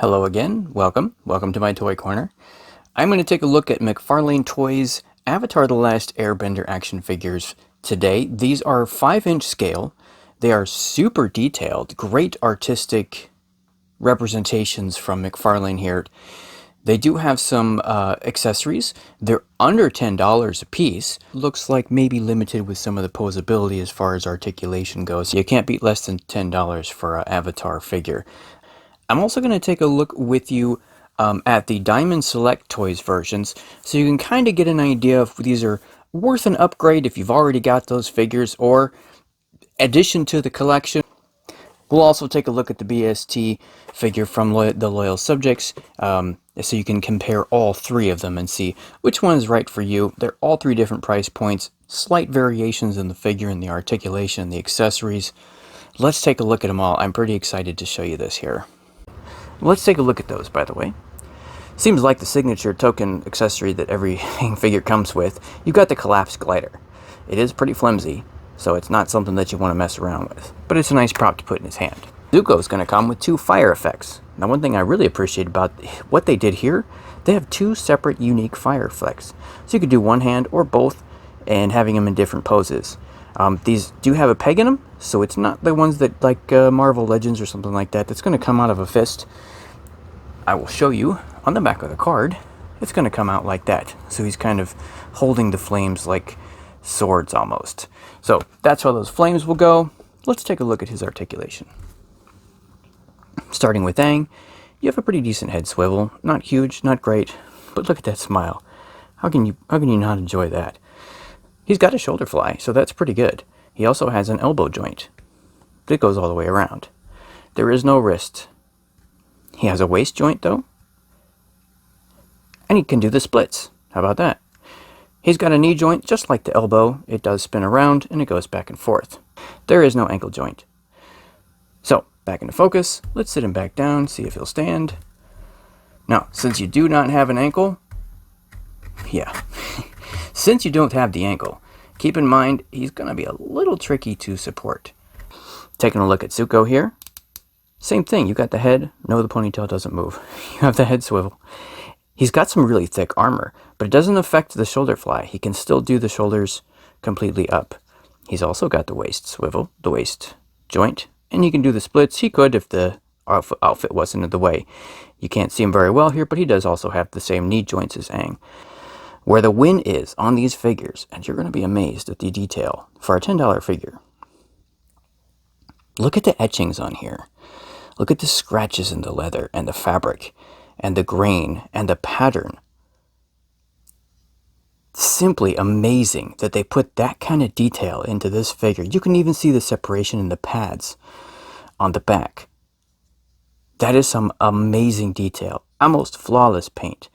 Hello again, welcome to my toy corner. I'm going to take a look at McFarlane Toys Avatar The Last Airbender action figures today. These are 5-inch scale. They are super detailed, great artistic representations from McFarlane here. They do have some accessories. They're under $10 a piece. Looks like maybe limited with some of the posability as far as articulation goes. You can't beat less than $10 for an Avatar figure. I'm also going to take a look with you at the Diamond Select Toys versions, so you can kind of get an idea if these are worth an upgrade if you've already got those figures, or addition to the collection. We'll also take a look at the BST figure from the Loyal Subjects, so you can compare all three of them and see which one is right for you. They're all three different price points, slight variations in the figure and the articulation, the accessories. Let's take a look at them all. I'm pretty excited to show you this here. Let's take a look at those, by the way. Seems like the signature token accessory that every figure comes with. You've got the collapsed glider. It is pretty flimsy, so it's not something that you want to mess around with. But it's a nice prop to put in his hand. Zuko is going to come with 2 fire effects. Now, one thing I really appreciate about what they did here, they have 2 separate unique fire effects. So you could do one hand or both, and having them in different poses. These do have a peg in them, so it's not the ones that like Marvel Legends or something like that that's going to come out of a fist. I will show you on the back of the card. It's going to come out like that. So he's kind of holding the flames like swords almost. So that's how those flames will go. Let's take a look at his articulation. Starting with Aang, you have a pretty decent head swivel. Not huge, not great, but look at that smile. How can you not enjoy that? He's got a shoulder fly, so that's pretty good. He also has an elbow joint that goes all the way around. There is no wrist. He has a waist joint, though. And he can do the splits. How about that? He's got a knee joint, just like the elbow. It does spin around, and it goes back and forth. There is no ankle joint. So, back into focus. Let's sit him back down, see if he'll stand. Now, since you do not have an ankle, since you don't have the ankle, keep in mind he's going to be a little tricky to support. Taking a look at Zuko here. Same thing, you got the head. No, the ponytail doesn't move. You have the head swivel. He's got some really thick armor, but it doesn't affect the shoulder fly. He can still do the shoulders completely up. He's also got the waist swivel, the waist joint, and he can do the splits. He could if the outfit wasn't in the way. You can't see him very well here, but he does also have the same knee joints as Aang. Where the win is on these figures, and you're going to be amazed at the detail for a $10 figure. Look at the etchings on here. Look at the scratches in the leather and the fabric and the grain and the pattern. Simply amazing that they put that kind of detail into this figure. You can even see the separation in the pads on the back. That is some amazing detail. Almost flawless paint.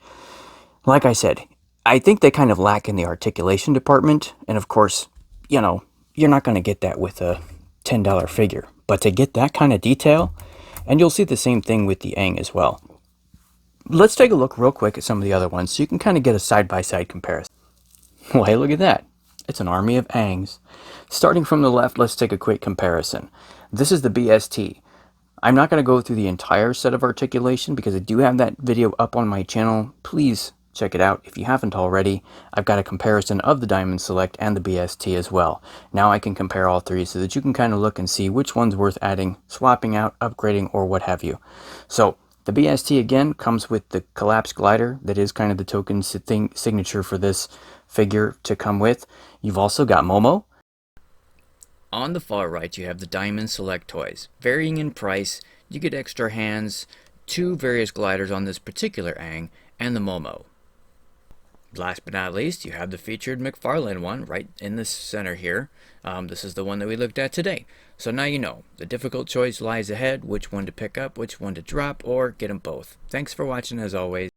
Like I said, I think they kind of lack in the articulation department. And of course, you know, you're not going to get that with a $10 figure. But to get that kind of detail, and you'll see the same thing with the Aang as well. Let's take a look real quick at some of the other ones so you can kind of get a side-by-side comparison. Well, hey, look at that. It's an army of Aangs. Starting from the left, let's take a quick comparison. This is the BST. I'm not going to go through the entire set of articulation because I do have that video up on my channel. Please check it out if you haven't already. I've got a comparison of the Diamond Select and the BST as well. Now I can compare all three so that you can kind of look and see which one's worth adding, swapping out, upgrading, or what have you. So the BST again comes with the collapsed glider. That is kind of the token signature for this figure to come with. You've also got Momo. On the far right you have the Diamond Select toys. Varying in price, you get extra hands, 2 various gliders on this particular Aang, and the Momo. Last but not least, you have the featured McFarlane one right in the center here. This is the one that we looked at today. So now you know, the difficult choice lies ahead, which one to pick up, which one to drop, or get them both. Thanks for watching as always.